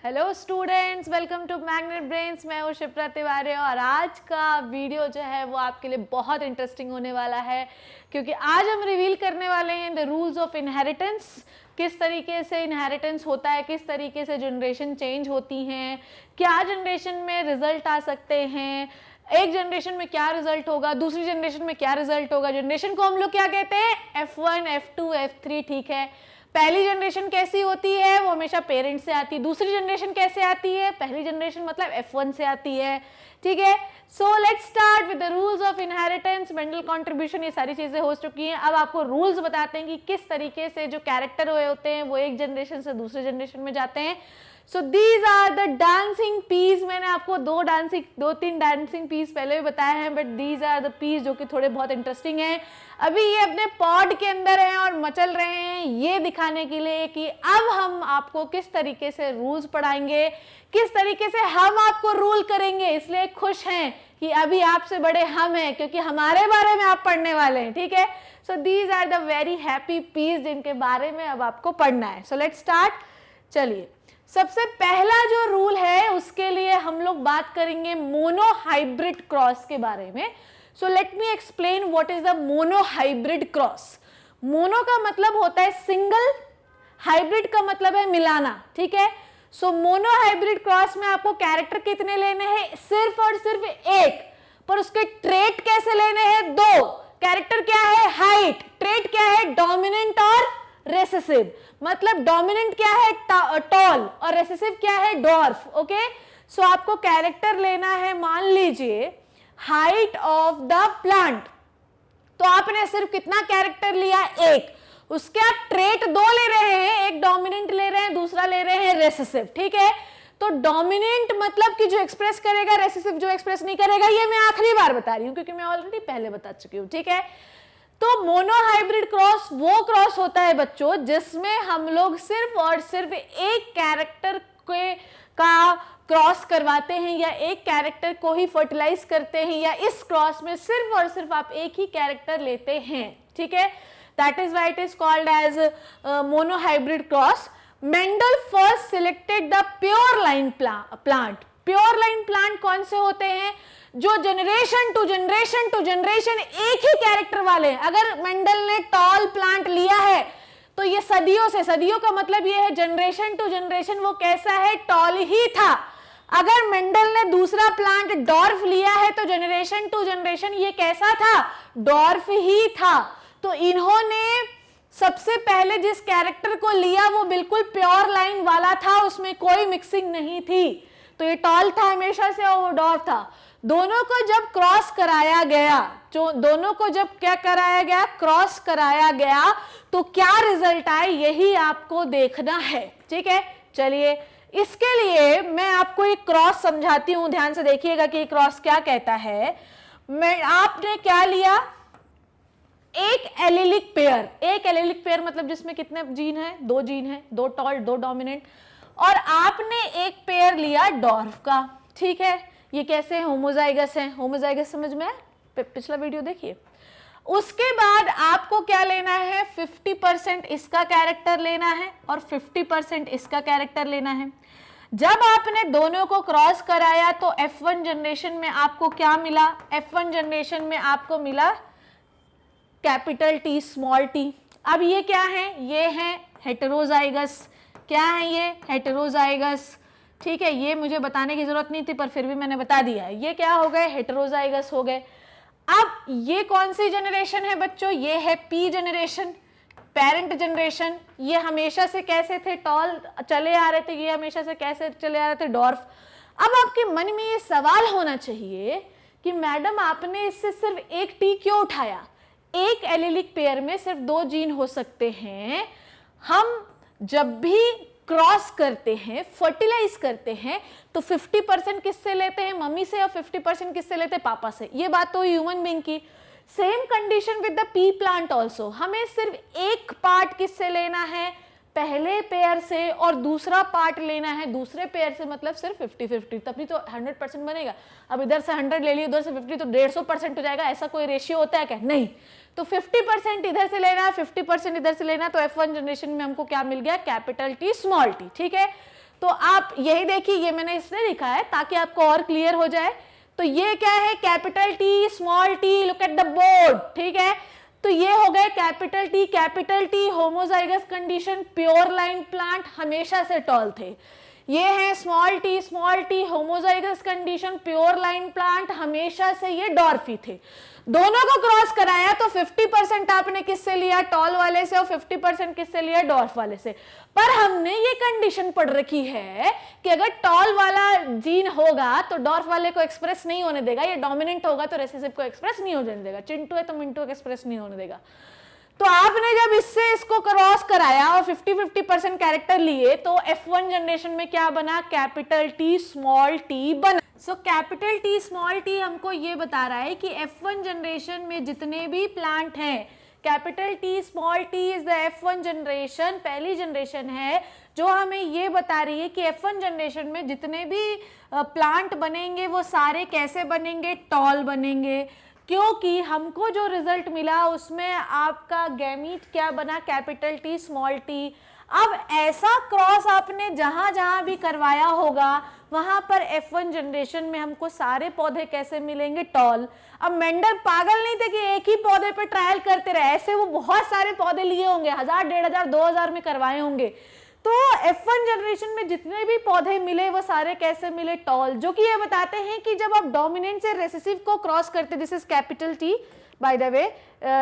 Hello students, welcome to Magnet Brains. मैं हूँ शिप्रा तिवारी और आज का वीडियो जो है वो आपके लिए बहुत इंटरेस्टिंग होने वाला है, क्योंकि आज हम रिवील करने वाले हैं द रूल्स ऑफ इनहेरिटेंस। किस तरीके से इनहेरिटेंस होता है, किस तरीके से जनरेशन चेंज होती हैं, क्या जनरेशन में रिजल्ट आ सकते हैं, एक जनरेशन में क्या रिजल्ट होगा, दूसरी जनरेशन में क्या रिजल्ट होगा। जनरेशन को हम लोग क्या कहते हैं? F1, F2, F3। ठीक है, पहली जनरेशन कैसी होती है? वो हमेशा पेरेंट्स से आती है। दूसरी जनरेशन कैसे आती है? पहली जनरेशन मतलब F1 से आती है। ठीक है, so let's start with the rules of inheritance, Mendel contribution. ये सारी चीजें हो चुकी हैं। अब आपको रूल्स बताते हैं कि किस तरीके से जो कैरेक्टर हुए होते हैं वो एक जनरेशन से दूसरे जनरेशन में जाते हैं। So these are the dancing peas. मैंने आपको दो तीन डांसिंग पीस पहले भी बताए हैं, but these are the peas जो कि थोड़े बहुत इंटरेस्टिंग हैं। अभी ये अपने पॉड के अंदर हैं और मचल रहे हैं, ये दिखाने के लिए कि अब हम आपको किस तरीके से रूल्स पढ़ाएंगे, किस तरीके से हम आपको रूल करेंगे। इसलिए खुश हैं कि अभी आपसे बड़े हम हैं, क्योंकि हमारे बारे में आप पढ़ने वाले हैं। ठीक है, so these are the very happy peas जिनके बारे में अब आपको पढ़ना है। So let's start. चलिए, सबसे पहला जो रूल है उसके लिए हम लोग बात करेंगे मोनोहाइब्रिड क्रॉस के बारे में। So let me explain what is the monohybrid cross. Mono का मतलब होता है सिंगल, हाइब्रिड का मतलब है मिलाना। ठीक है, सो मोनोहाइब्रिड क्रॉस में आपको कैरेक्टर कितने लेने हैं? सिर्फ और सिर्फ एक, पर उसके ट्रेट कैसे लेने हैं? दो। कैरेक्टर क्या है? हाइट। ट्रेट क्या है? डोमिनेंट और रेसेसिव। मतलब डोमिनेंट क्या है? टॉल, और रेसेसिव क्या है? डॉर्फ। ओके, सो आपको कैरेक्टर लेना है, मान लीजिए हाइट ऑफ द प्लांट, तो आपने सिर्फ कितना कैरेक्टर लिया? एक। उसके आप ट्रेट दो ले रहे हैं, एक डोमिनेंट ले रहे हैं, दूसरा ले रहे हैं रेसेसिव। ठीक है, तो डोमिनेंट मतलब कि जो एक्सप्रेस करेगा, रेसेसिव जो एक्सप्रेस नहीं करेगा। ये मैं आखिरी बार बता रही हूं क्योंकि मैं ऑलरेडी पहले बता चुकी हूं। ठीक है, तो मोनोहाइब्रिड क्रॉस वो क्रॉस होता है बच्चों जिसमें हम लोग सिर्फ और सिर्फ एक कैरेक्टर का क्रॉस करवाते हैं, या एक कैरेक्टर को ही फर्टिलाइज करते हैं, या इस क्रॉस में सिर्फ और सिर्फ आप एक ही कैरेक्टर लेते हैं। ठीक है, that is why it is called as monohybrid cross. Mendel first selected the pure line plant. Pure line plant कौन से होते हैं? जो generation to generation to generation एक ही कैरेक्टर वाले हैं। अगर मेंडल ने टॉल प्लांट लिया है तो ये सदियों से, सदियों का मतलब ये है जनरेशन टू जनरेशन वो कैसा है? टॉल ही था। अगर मेंडल ने दूसरा प्लांट डॉर्फ लिया है तो जनरेशन टू जनरेशन ये कैसा था? डॉर्फ ही था। तो इन्होंने सबसे पहले जिस कैरेक्टर को लिया वो बिल्कुल प्योर लाइन वाला था, उसमें कोई मिक्सिंग नहीं थी। तो ये टॉल था हमेशा से और वो डॉर्फ था। दोनों को जब क्रॉस कराया गया, जो दोनों को जब क्या कराया गया? क्रॉस कराया गया, तो क्या रिजल्ट आए यही आपको देखना है। ठीक है, चलिए इसके लिए मैं आपको एक क्रॉस समझाती हूं, ध्यान से देखिएगा कि क्रॉस क्या कहता है। आपने क्या लिया? एक एलिलिक पेयर। एक एलिलिक पेयर मतलब जिसमें कितने जीन है? दो जीन है, दो टॉल दो डोमिनेंट, और आपने एक पेयर लिया डॉर्फ का। ठीक है, ये कैसे है? होमोजाइगस है। होमोजाइगस समझ में? पिछला वीडियो देखिए। उसके बाद आपको क्या लेना है? 50% इसका कैरेक्टर लेना है और 50% इसका कैरेक्टर लेना है। जब आपने दोनों को क्रॉस कराया तो F1 जनरेशन में आपको क्या मिला? F1 जनरेशन में आपको मिला कैपिटल T स्मॉल t। अब ये क्या है? ये है हेटेरोजाइगस। क्या है ये? हेटेरोजाइगस। ठीक है, ये मुझे बताने की जरूरत नहीं थी पर फिर भी मैंने बता दिया। ये क्या हो गए? हेटेरोजाइगस हो गए। अब ये कौन सी जनरेशन है बच्चों? ये है P जनरेशन, पेरेंट जनरेशन। ये हमेशा से कैसे थे? टॉल चले आ रहे थे। ये हमेशा से कैसे चले आ रहे थे? डॉर्फ। अब आपके मन में ये सवाल होना चाहिए कि मैडम आपने इससे सिर्फ एक T क्यों उठाया? एक एलिलिक पेयर में सिर्फ दो जीन हो सकते हैं। हम जब भी क्रॉस करते हैं, फर्टिलाइज करते हैं, तो 50% किससे लेते हैं? मम्मी से, और 50% किससे लेते हैं? पापा से। ये बात तो ह्यूमन बीइंग की। Same condition with the P plant also. हमें सिर्फ एक पार्ट किससे लेना है? पहले पेयर से, और दूसरा पार्ट लेना है दूसरे पेयर से। मतलब सिर्फ 50-50, तभी तो 100% बनेगा। अब इधर से 100 ले लिया, उधर से 50, तो 150% हो जाएगा। ऐसा कोई रेशियो होता है क्या? नहीं। तो 50% इधर से लेना है, 50% इधर से लेना। तो F1 जनरेशन में हमको क्या मिल गया? Capital T small t। ठीक है, तो आप यही देखिए, ये मैंने इसलिए लिखा है ताकि आपको और क्लियर हो जाए। तो ये क्या है, capital T small T, look at the board, ठीक है। तो ये हो गए capital T homozygous condition, pure line plant हमेशा से टॉल थे। ये है small T homozygous condition, pure line plant हमेशा से ये डॉर्फी थे। दोनों को क्रॉस कराया तो 50% आपने किससे लिया, टॉल वाले से, और 50% किससे लिया, डॉर्फ वाले से। पर हमने ये कंडीशन पढ़ रखी है कि अगर टॉल वाला जीन होगा तो डॉर्फ वाले को एक्सप्रेस नहीं होने देगा, ये डोमिनेंट होगा तो रिसेसिव को एक्सप्रेस नहीं होने देगा, चिंटू है तो मिंटू को एक्सप्रेस नहीं होने देगा। तो आपने जब इससे इसको क्रॉस कराया और 50-50% कैरेक्टर लिए तो F1 जनरेशन में क्या बना, कैपिटल टी स्मॉल टी बना। So capital T small T हमको ये बता रहा है कि F1 जनरेशन में जितने भी प्लांट हैं, capital T small T is the F1 generation, पहली जनरेशन है जो हमें ये बता रही है कि F1 जनरेशन में जितने भी प्लांट बनेंगे वो सारे कैसे बनेंगे, टॉल बनेंगे। क्योंकि हमको जो रिजल्ट मिला उसमें आपका गैमीट क्या बना, कैपिटल टी स्मॉल टी। अब ऐसा क्रॉस आपने जहां जहां भी करवाया होगा वहां पर F1 जनरेशन में हमको सारे पौधे कैसे मिलेंगे, टॉल। अब मेंडल पागल नहीं थे कि एक ही पौधे पे ट्रायल करते रहे, ऐसे वो बहुत सारे पौधे लिए होंगे, 1000, 1500, 2000 में करवाए होंगे। तो F1 जनरेशन में जितने भी पौधे मिले वो सारे कैसे मिले, टॉल, जो कि ये बताते हैं कि जब आप डोमिनेंट से रेसेसिव को क्रॉस करते, this is capital T by the way,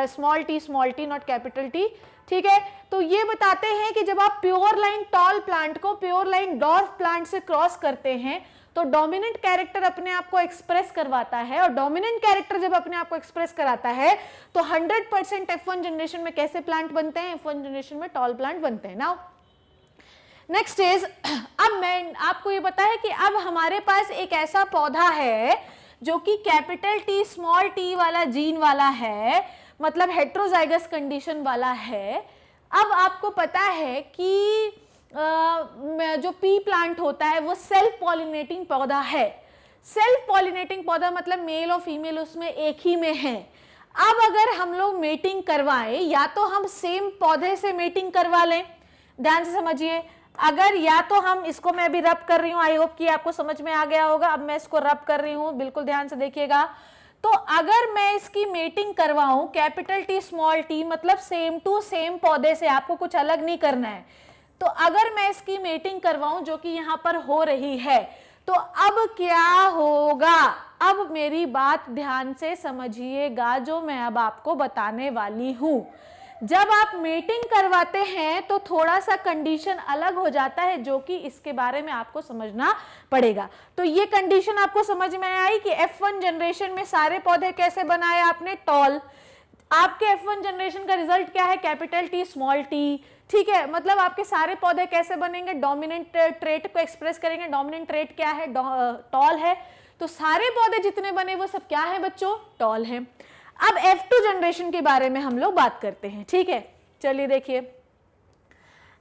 small T not capital T, ठीक है। तो ये बताते हैं कि जब आप प्योर लाइन टॉल प्लांट को प्योर लाइन डॉर्फ प्लांट से क्रॉस करते हैं तो डोमिनेंट कैरेक्टर अपने आप को एक्सप्रेस करवाता है, और डोमिनेंट कैरेक्टर जब अपने आप को एक्सप्रेस कराता है तो 100% F1 जनरेशन में कैसे प्लांट बनते हैं, F1 जनरेशन में टॉल प्लांट बनते हैं। नाउ नेक्स्ट इज, अब मैं आपको ये पता है कि अब हमारे पास एक ऐसा पौधा है जो कि कैपिटल टी स्मॉल टी वाला जीन वाला है, मतलब हेट्रोजाइगस कंडीशन वाला है। अब आपको पता है कि जो पी प्लांट होता है वो सेल्फ पॉलिनेटिंग पौधा है। सेल्फ पॉलिनेटिंग पौधा मतलब मेल और फीमेल उसमें एक ही में है। अब अगर हम लोग मेटिंग करवाएं, या तो हम सेम पौधे से मेटिंग करवा लें, ध्यान से समझिए, अगर या तो हम इसको, मैं अभी रब कर रही हूं, आई होप कि आपको समझ में आ गया होगा। अब मैं इसको रब कर रही हूं, बिल्कुल ध्यान से देखिएगा। तो अगर मैं इसकी मेटिंग करवाऊं कैपिटल टी स्मॉल टी, मतलब सेम टू सेम पौधे से, आपको कुछ अलग नहीं करना है। तो अगर मैं इसकी मेटिंग करवाऊं जो कि यहां पर हो रही है, तो अब क्या होगा, अब मेरी बात ध्यान से समझिएगा जो मैं अब आपको बताने वाली हूं। जब आप मीटिंग करवाते हैं तो थोड़ा सा कंडीशन अलग हो जाता है, जो कि इसके बारे में आपको समझना पड़ेगा। तो ये कंडीशन आपको समझ में आई कि F1 जनरेशन में सारे पौधे कैसे बनाए आपने, टॉल। आपके F1 जनरेशन का रिजल्ट क्या है, कैपिटल टी स्मॉल टी, ठीक है। मतलब आपके सारे पौधे कैसे बनेंगे, डोमिनेंट ट्रेट को एक्सप्रेस करेंगे। डोमिनेंट ट्रेट क्या है, टॉल है। तो सारे पौधे जितने बने वो सब क्या है बच्चों, टॉल है। अब F2 जनरेशन के बारे में हम लोग बात करते हैं, ठीक है। चलिए देखिए,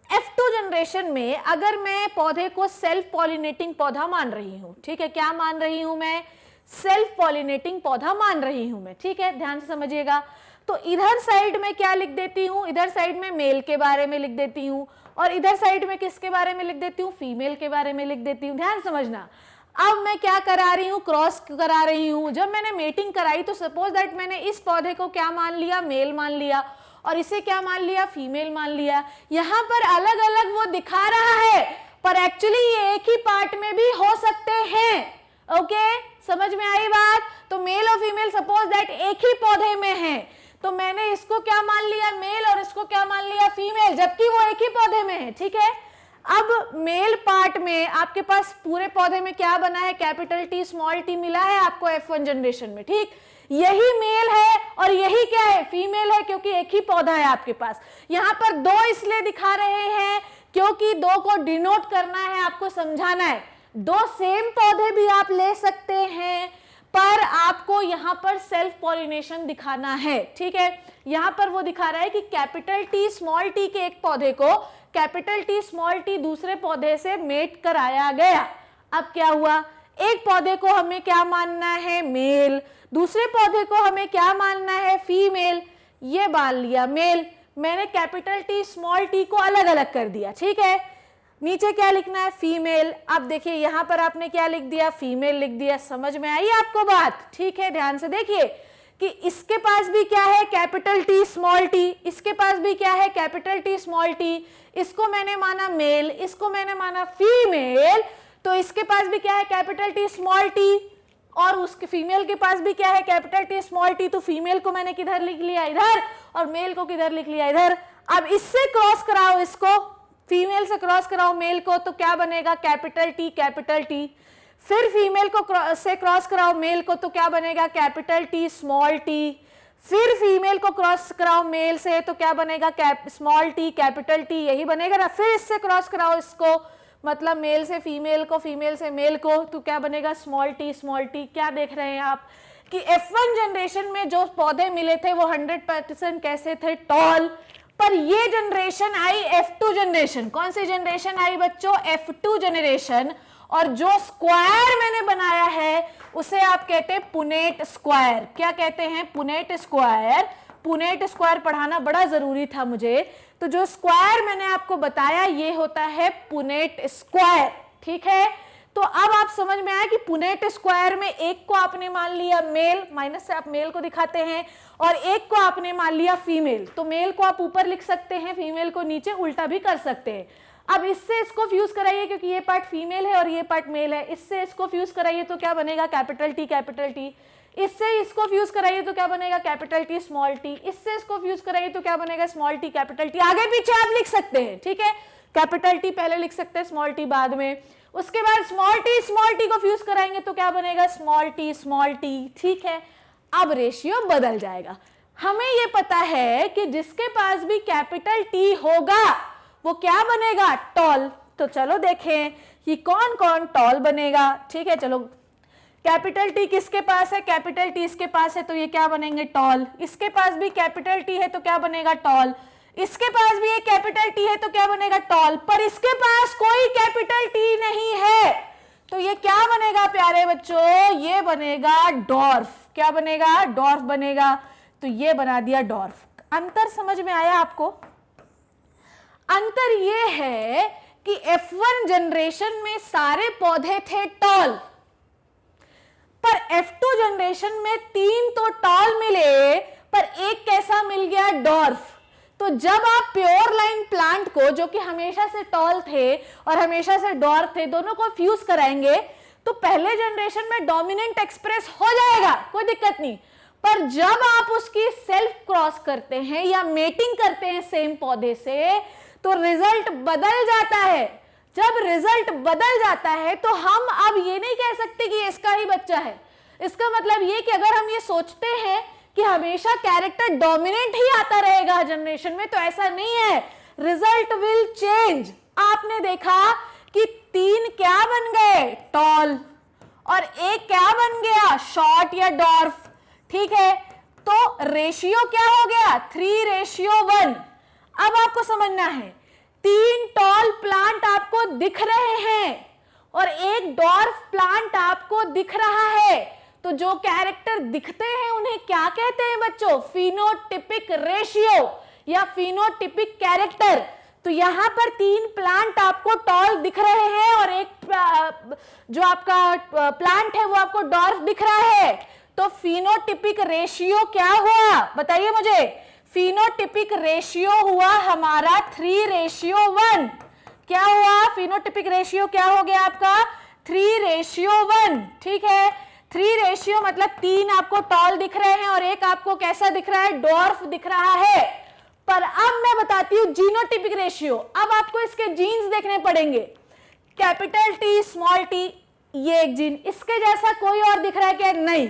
F2 जनरेशन में अगर मैं पौधे को सेल्फ पॉलिनेटिंग पौधा मान रही हूं, ठीक है, क्या मान रही हूं मैं, सेल्फ पॉलिनेटिंग पौधा मान रही हूं मैं, ठीक है, ध्यान से समझिएगा। तो इधर साइड में क्या लिख देती हूं, इधर साइड में मेल के बारे में लिख देती हूं, और इधर साइड में किसके बारे में लिख देती हूं, फीमेल के बारे में लिख देती हूं। ध्यान समझना, अब मैं क्या करा रही हूं, क्रॉस करा रही हूं। जब मैंने मेटिंग कराई तो सपोज दैट मैंने इस पौधे को क्या मान लिया, मेल मान लिया, और इसे क्या मान लिया, फीमेल मान लिया। यहां पर अलग अलग वो दिखा रहा है, पर एक्चुअली ये एक ही पार्ट में भी हो सकते हैं। ओके, समझ में आई बात। तो मेल और फीमेल सपोज दैट एक ही पौधे में है, तो मैंने इसको क्या मान लिया, मेल, और इसको क्या मान लिया, फीमेल, जबकि वो एक ही पौधे में है, ठीक है। अब मेल पार्ट में आपके पास पूरे पौधे में क्या बना है, कैपिटल टी स्मॉल टी मिला है आपको F1 जनरेशन में, ठीक। यही मेल है और यही क्या है, फीमेल है, क्योंकि एक ही पौधा है आपके पास। यहां पर दो इसलिए दिखा रहे हैं क्योंकि दो को डिनोट करना है, आपको समझाना है। दो सेम पौधे भी आप ले सकते हैं, पर आपको यहां पर सेल्फ पॉलिनेशन दिखाना है, ठीक है। यहां पर वो दिखा रहा है कि कैपिटल टी स्मॉल टी के एक पौधे को कैपिटल टी स्मॉल टी दूसरे पौधे से मेट कराया गया। अब क्या हुआ, एक पौधे को हमें क्या मानना है, मेल, दूसरे पौधे को हमें क्या मानना है, फीमेल। ये मान लिया मेल, मैंने कैपिटल टी स्मॉल टी को अलग अलग कर दिया, ठीक है। नीचे क्या लिखना है, फीमेल। अब देखिए यहां पर आपने क्या लिख दिया, फीमेल लिख दिया। समझ में आई आपको बात? ठीक है, ध्यान से देखिए कि इसके पास भी क्या है, कैपिटल टी स्मॉल टी, इसके पास भी क्या है, कैपिटल टी स्मॉल टी। इसको मैंने माना मेल, इसको मैंने माना फीमेल, तो इसके पास भी क्या है, कैपिटल टी स्मॉल टी, और उसके फीमेल के पास भी क्या है, कैपिटल टी स्मॉल टी। तो फीमेल को मैंने किधर लिख लिया, इधर, और मेल को किधर लिख लिया, इधर। अब इससे क्रॉस कराओ, इसको फीमेल से क्रॉस कराओ मेल को, तो क्या बनेगा, कैपिटल टी कैपिटल टी। फिर फीमेल को से क्रॉस कराओ मेल को, तो क्या बनेगा, कैपिटल टी स्मॉल टी। फिर फीमेल को क्रॉस कराओ मेल से, तो क्या बनेगा, स्मॉल टी कैपिटल टी, यही बनेगा ना। फिर इससे क्रॉस कराओ इसको, मतलब मेल से फीमेल को, फीमेल से मेल को, तो क्या बनेगा, स्मॉल टी स्मॉल टी। क्या देख रहे हैं आप कि F1 जनरेशन में जो पौधे मिले थे वो 100% कैसे थे, टॉल। पर ये जनरेशन आई F2 जनरेशन। कौन सी जनरेशन आई बच्चों, F2 जनरेशन। और जो स्क्वायर मैंने बनाया है उसे आप कहते हैं पुनेट स्क्वायर। क्या कहते हैं, पुनेट स्क्वायर। पुनेट स्क्वायर पढ़ाना बड़ा जरूरी था मुझे, तो जो स्क्वायर मैंने आपको बताया ये होता है पुनेट स्क्वायर। ठीक है, तो अब आप समझ में आया कि पुनेट स्क्वायर में एक को आपने मान लिया मेल, माइनस से आप मेल को दिखाते हैं, और एक को आपने मान लिया फीमेल। तो मेल को आप ऊपर लिख सकते हैं, फीमेल को नीचे, उल्टा भी कर सकते हैं। अब इससे इसको फ्यूज कराइए, क्योंकि ये पार्ट फीमेल है और ये पार्ट मेल है। इससे इसको फ्यूज कराइए तो क्या बनेगा, कैपिटल टी कैपिटल टी। इससे इसको फ्यूज कराइए तो क्या बनेगा, कैपिटल टी स्मॉल टी। इससे इसको फ्यूज कराइए तो क्या बनेगा, स्मॉल टी कैपिटल टी। आगे पीछे आप लिख सकते हैं, ठीक है, कैपिटल टी पहले लिख सकते हैं, स्मॉल टी बाद में। उसके बाद स्मॉल टी को फ्यूज कराएंगे तो क्या बनेगा, स्मॉल टी। ठीक है, अब रेशियो बदल जाएगा। हमें यह पता है कि जिसके पास भी कैपिटल टी होगा वो क्या बनेगा, टॉल। तो चलो देखें कि कौन कौन टॉल बनेगा। ठीक है, चलो कैपिटल टी किसके पास है, कैपिटल टी इसके पास है, तो ये क्या बनेंगे, टॉल। इसके पास भी कैपिटल टी है तो क्या बनेगा, टॉल। इसके पास भी एक कैपिटल टी है तो क्या बनेगा, टॉल। पर इसके पास कोई कैपिटल टी नहीं है, तो ये क्या बनेगा प्यारे बच्चों, ये बनेगा डॉर्फ। क्या बनेगा, डॉर्फ बनेगा। तो ये बना दिया डॉर्फ। अंतर समझ में आया आपको? अंतर ये है कि F1 जनरेशन में सारे पौधे थे टॉल, पर F2 जनरेशन में 3 तो टॉल मिले, पर एक कैसा मिल गया, डॉर्फ। तो जब आप प्योर लाइन प्लांट को, जो कि हमेशा से टॉल थे और हमेशा से डॉर्फ थे, दोनों को फ्यूज कराएंगे तो पहले जनरेशन में डोमिनेंट एक्सप्रेस हो जाएगा, कोई दिक्कत नहीं। पर जब आप उसकी सेल्फ क्रॉस करते हैं या मेटिंग करते हैं सेम पौधे से, तो रिजल्ट बदल जाता है। जब रिजल्ट बदल जाता है तो हम अब ये नहीं कह सकते कि इसका ही बच्चा है। इसका मतलब ये कि अगर हम ये सोचते हैं कि हमेशा कैरेक्टर डोमिनेंट ही आता रहेगा जनरेशन में, तो ऐसा नहीं है, रिजल्ट विल चेंज। आपने देखा कि 3 क्या बन गए, टॉल, और एक क्या बन गया, शॉर्ट या डॉर्फ। ठीक है, तो रेशियो क्या हो गया, 3:1। अब आपको समझना है, 3 टॉल प्लांट आपको दिख रहे हैं और एक डॉर्फ प्लांट आपको दिख रहा है, तो जो कैरेक्टर दिखते हैं उन्हें क्या कहते हैं बच्चों, फिनोटिपिक रेशियो या फिनोटिपिक कैरेक्टर। तो यहां पर 3 प्लांट आपको टॉल दिख रहे हैं और एक जो आपका प्लांट है वो आपको डॉर्फ दिख रहा है। तो फिनोटिपिक रेशियो क्या हुआ, बताइए मुझे। फिनोटिपिक रेशियो हुआ हमारा 3:1। क्या हुआ, फिनोटिपिक रेशियो क्या हो गया आपका, 3:1। ठीक है, 3 मतलब 3 आपको टॉल दिख रहे हैं और एक आपको कैसा दिख रहा है, डॉर्फ दिख रहा है। पर अब मैं बताती हूं जीनोटिपिक रेशियो। अब आपको इसके जीन्स देखने पड़ेंगे, कैपिटल टी स्मॉल टी, ये एक जीन, इसके जैसा कोई और दिख रहा है क्या, नहीं।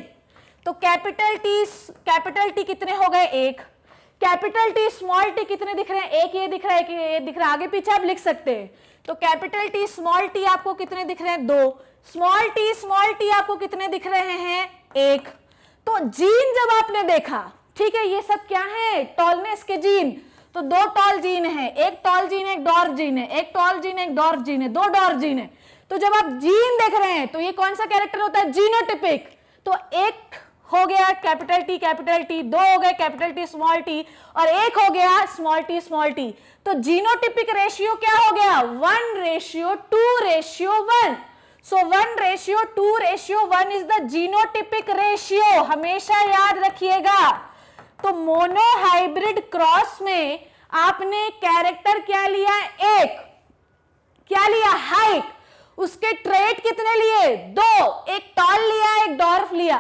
तो कैपिटल टी कितने हो गए, 1। कैपिटल टी स्मॉल टी कितने दिख रहे हैं, एक ये दिख रहा है, कि ये दिख रहा है, आगे पीछे आप लिख सकते हैं। तो कैपिटल टी स्मॉल टी आपको कितने दिख रहे हैं, 2। स्मॉल टी आपको कितने दिख रहे हैं, 1। तो जीन जब आपने देखा, ठीक है, ये सब क्या है, टॉलनेस के जीन। तो 2 टॉल जीन है, एक टॉल जीन है, एक डॉर्फ जीन है, एक टॉल जीन है, एक डॉर्फ जीन है, 2 डॉर्फ जीन है। तो जब आप जीन देख रहे हैं तो ये कौन सा कैरेक्टर होता है, जीनोटिपिक। तो एक हो गया कैपिटल टी, दो हो गए कैपिटल टी स्मॉल टी, और एक हो गया स्मॉल टी। तो जीनोटिपिक रेशियो क्या हो गया? 1:2:1। सो 1:2:1 इज द जीनोटिपिक रेशियो, हमेशा याद रखिएगा। तो मोनोहाइब्रिड क्रॉस में आपने कैरेक्टर क्या लिया? एक। क्या लिया? हाइट। उसके ट्रेट कितने लिए? दो, एक टॉल लिया, एक डॉर्फ लिया।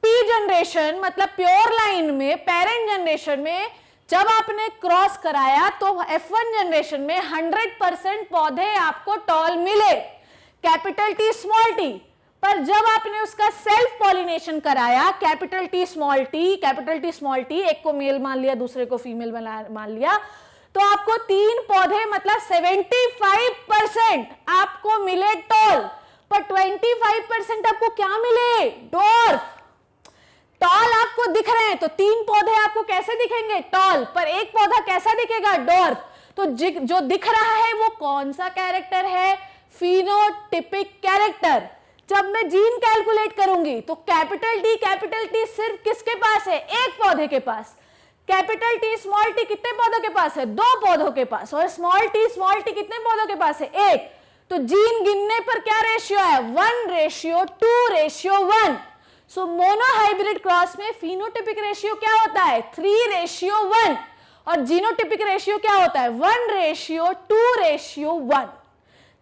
पी जनरेशन मतलब प्योर लाइन में, पेरेंट जनरेशन में जब आपने क्रॉस कराया तो F1 जनरेशन में 100% पौधे आपको टॉल मिले, कैपिटल टी स्मॉल टी। पर जब आपने उसका सेल्फ पॉलिनेशन कराया, कैपिटल टी स्मॉल टी, एक को मेल मान लिया, दूसरे को फीमेल मान लिया, तो आपको 3 पौधे मतलब 75% आपको मिले टॉल, पर 25% आपको क्या मिले? डॉर्फ। टॉल आपको दिख रहे हैं तो 3 पौधे आपको कैसे दिखेंगे? टॉल। पर एक पौधा कैसा दिखेगा? डॉर्फ। तो जो दिख रहा है वो कौन सा कैरेक्टर है? Phenotypic character. जब मैं जीन कैलकुलेट करूंगी तो कैपिटल टी सिर्फ किसके पास है? एक पौधे के पास। कैपिटल टी स्मॉल टी कितने पौधों के पास है? 2 पौधों के पास। और स्मॉल टी कितने पौधों के पास है? एक। तो जीन गिनने पर क्या रेशियो है? 1:2:1। सो मोनोहाइब्रिड क्रॉस में फिनोटिपिक रेशियो क्या होता है? 3:1। और जीनोटिपिक रेशियो क्या होता है? 1:2:1।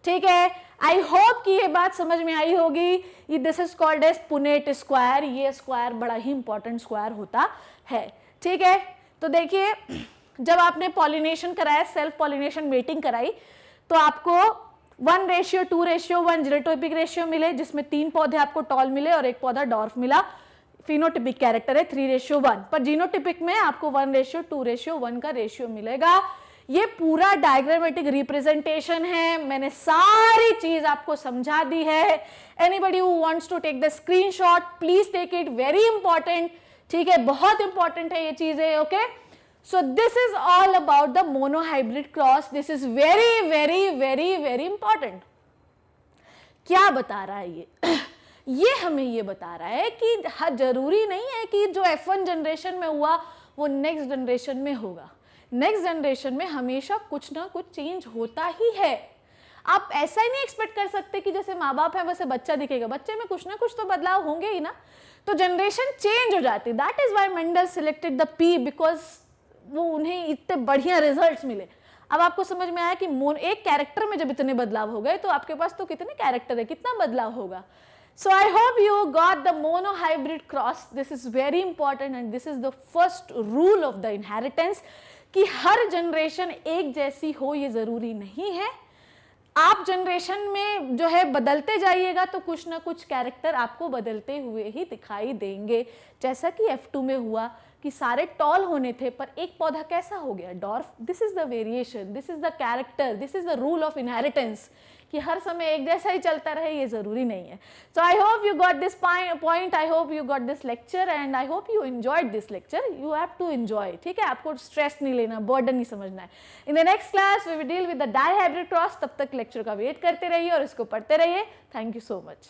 ठीक है, आई होप कि ये बात समझ में आई होगी। This is called as Punnett square. ये स्क्वायर बड़ा ही इंपॉर्टेंट स्क्वायर होता है। ठीक है, तो देखिए जब आपने पॉलिनेशन कराया, सेल्फ पॉलिनेशन मेटिंग कराई, तो आपको 1:2:1 जीनोटिपिक रेशियो मिले, जिसमें 3 पौधे आपको टॉल मिले और एक पौधा डॉर्फ मिला। फिनोटिपिक कैरेक्टर है 3:1, पर जीनोटिपिक में आपको 1:2:1 का रेशियो मिलेगा। ये पूरा डायग्रामेटिक रिप्रेजेंटेशन है, मैंने सारी चीज आपको समझा दी है। Anybody who wants to take the screenshot please take it, very important. ठीक है, बहुत इंपॉर्टेंट है ये चीजें। Okay, so this is all about the monohybrid cross. This is very very very very important. क्या बता रहा है ये हमें ये बता रहा है कि जरूरी नहीं है कि जो F1 जनरेशन में हुआ वो नेक्स्ट जनरेशन में होगा। नेक्स्ट जनरेशन में हमेशा कुछ ना कुछ चेंज होता ही है। आप ऐसा ही नहीं एक्सपेक्ट कर सकते कि जैसे माँ बाप है वैसे बच्चा दिखेगा, बच्चे में कुछ ना कुछ तो बदलाव होंगे ही ना। तो जनरेशन चेंज हो जाती है। That is why Mendel selected the P, because वो उन्हें इतने बढ़िया रिजल्ट्स मिले। अब आपको समझ में आया कि एक कैरेक्टर में जब इतने बदलाव हो गए तो आपके पास तो कितने कैरेक्टर है, कितना बदलाव होगा। So I hope you got the monohybrid cross. This is very important and this is the first rule of the inheritance कि हर जनरेशन एक जैसी हो ये जरूरी नहीं है। आप जनरेशन में जो है बदलते जाइएगा तो कुछ ना कुछ कैरेक्टर आपको बदलते हुए ही दिखाई देंगे। जैसा कि F2 में हुआ कि सारे टॉल होने थे पर एक पौधा कैसा हो गया? Dwarf. This is the variation, this is the character, this is the rule of inheritance कि हर समय एक जैसा ही चलता रहे ये जरूरी नहीं है। So I hope you got this point, I hope you got this lecture and I hope you enjoyed this lecture. You have to enjoy. ठीक है, आपको स्ट्रेस नहीं लेना, बर्डन नहीं समझना है। In the next class we will deal with the dihybrid cross. तब तक लेक्चर का वेट करते रहिए और इसको पढ़ते रहिए। Thank you so much.